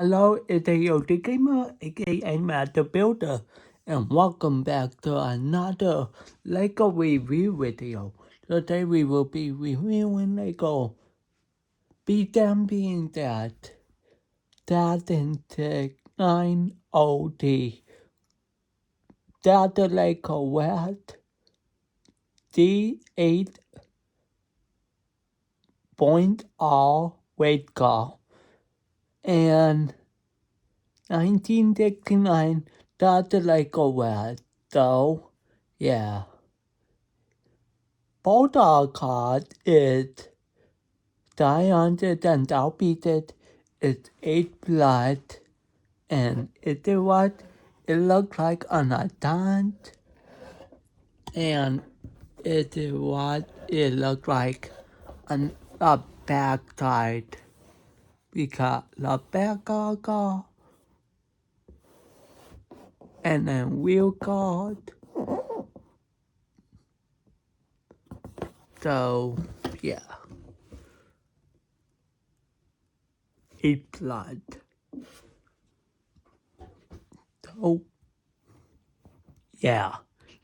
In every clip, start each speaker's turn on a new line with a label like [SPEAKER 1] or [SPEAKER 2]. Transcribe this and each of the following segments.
[SPEAKER 1] Hello, it's the Gamer, aka Matt the Builder, and welcome back to another LEGO review video. Today we will be reviewing LEGO Beat Them Being that in the 9OD, that the LEGO Corette D8.0 weight car, and 1969, that the LEGO Corette, though, yeah. Both our card is 300 and outbeated. It's 8 blood. And it is what it looks like on a dance. And it is what it looks like on the back side. We got the back card and then wheel card. So, yeah. 8 blood. So, yeah.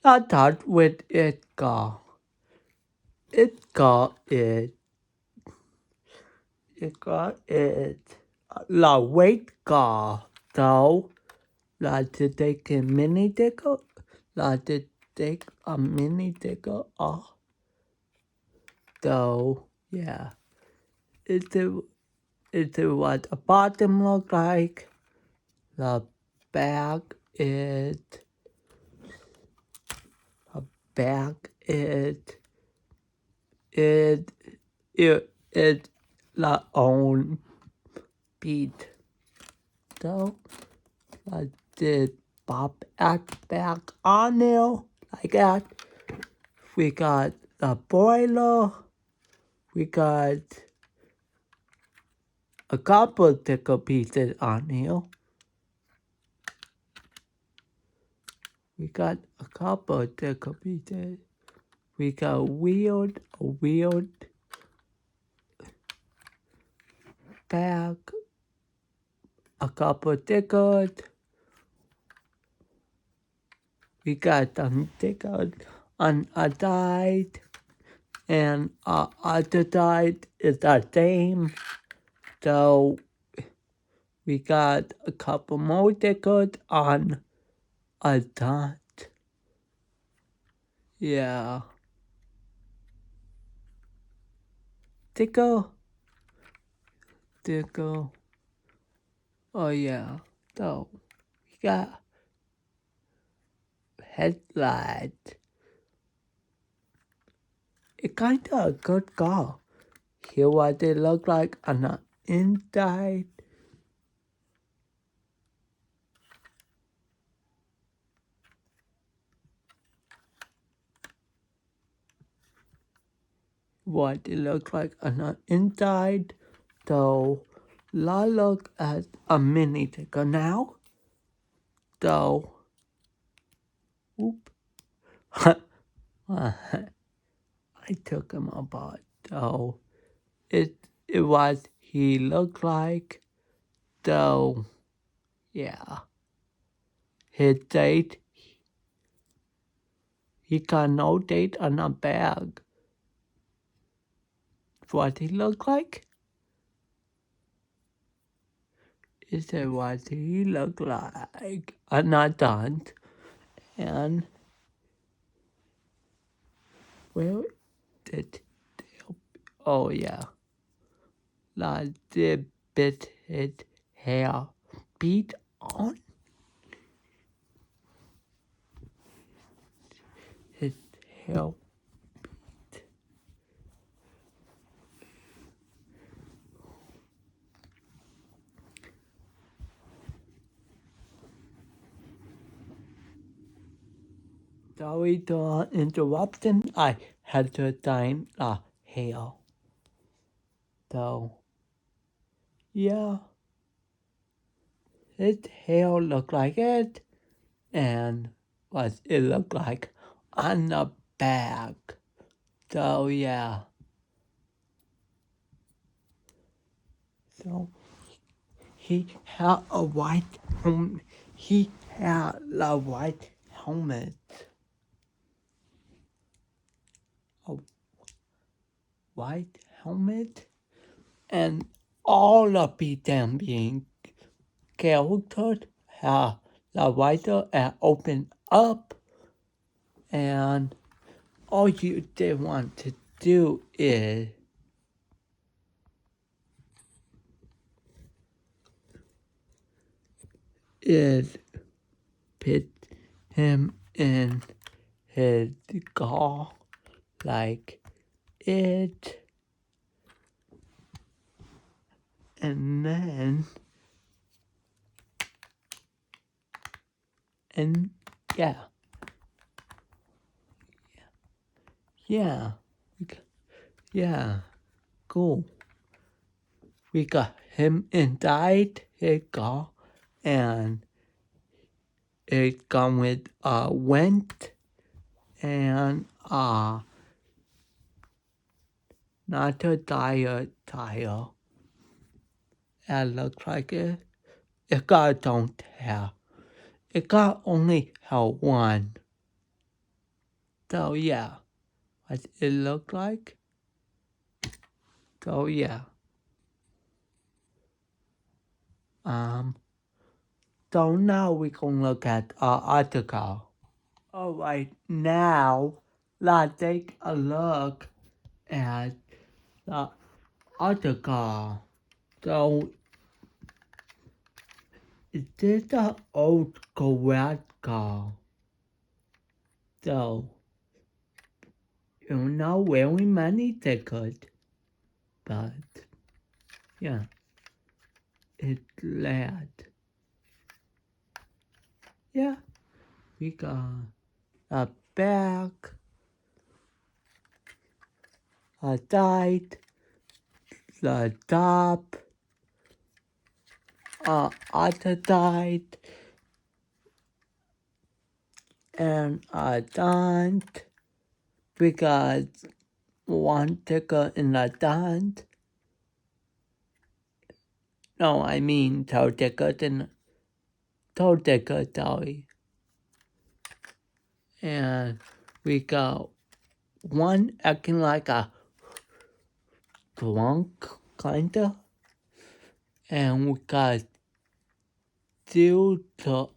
[SPEAKER 1] Let's start with it car. It got it got it the weight car so let's take a mini digger. Let's take a mini digger off. So yeah. It's what the bottom look like. The back is the back it the own beat. So I did pop at back on there like that. We got the boiler. We got a couple tickle pieces on here. We got a couple tickle pieces. We got a wheeled back. A couple tickles. We got some tickles on a side. And other side is the same. So we got a couple more tickles on a dot. Yeah. Tickle. Oh yeah. So we got headlight. It's kinda a good car. Here what they look like on the inside. What it looks like on the inside. So let's look at a mini ticker now. So whoop. I took him apart. So it was he looked like. So yeah. His date, he got no date on a bag. What he looked like? Is that what he looked like? Not done. And where did oh yeah. Like the bit his hair beat on his hair. Sorry to interruption. I had to time the hair. So yeah, his hair looked like it, and what it looked like on the bag. So yeah, so he had a white helmet. He had a white helmet. A white helmet. And all of them being characters have the writer and open up, and all they want to do is put him in his car like it, and then and yeah yeah yeah cool. We got him inside his car, and it come with a vent and not a tire. It looks like it got don't have. It got only have one. So yeah, what it look like. So yeah. So now we gonna look at our article. Alright, now let's take a look at the article. So is this the old Corette car? So you know very many tickets, but yeah, it's glad. Yeah, we got a back, a side, the top, other side, and a dant. We got one ticket in the dant. No, I mean two tickets in two tickets, sorry. And we got one acting like a drunk, kinda. And we got two to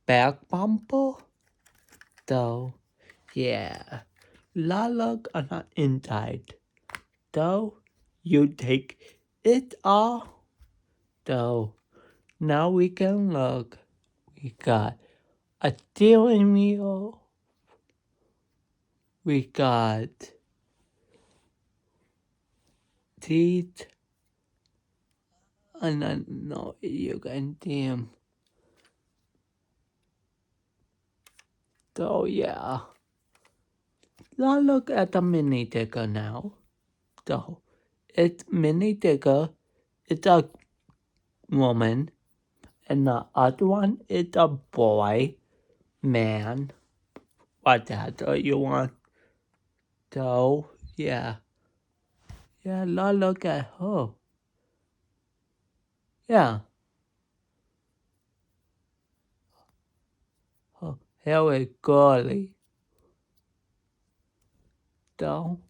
[SPEAKER 1] back bumper. So, yeah. Look on the inside. So, you take it off. So, now we can look. We got a steering wheel. We got teeth. And I know you can see them. So, yeah. Now look at the mini digger now. So, it's mini digger. It's a woman. And the other one is a boy, man. Whatever you want. So, yeah. Yeah, now look at her. Yeah. Her hair is girly. So,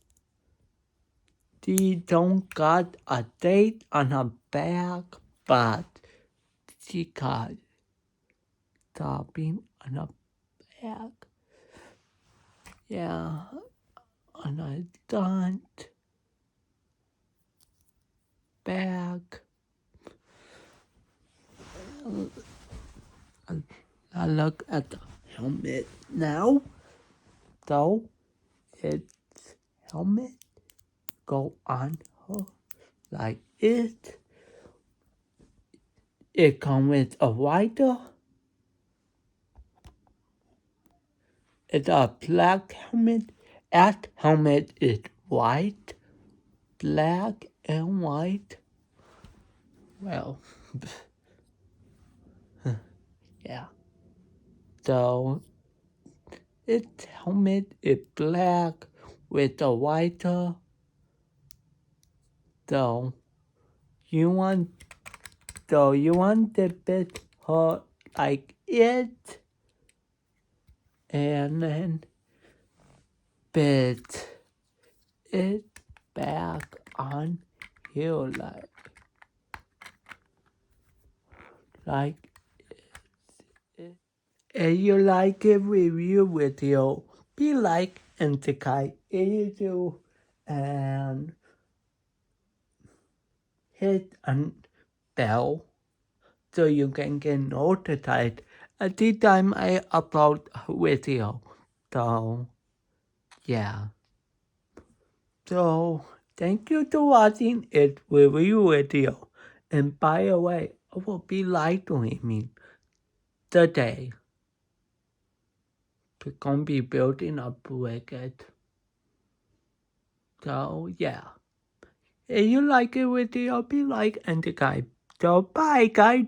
[SPEAKER 1] she don't got a date on her back, but she got stopping on her back. Yeah, on her front, back. I look at the helmet now. So, its helmet go on her like it. It comes with a rider. It's a black helmet. That helmet is white, black and white. Well, yeah. So, its helmet is black with a white. So, you want the bit hot like it, and then bit it back on you like it. And you like a review video, be like and the guy you and hit a bell so you can get notified at the time I upload a video. So yeah. So thank you for watching it review video. And by the way, I will be live streaming today. We're gonna be building a blanket. So yeah. If you like it video, be like and guys. So bye guys.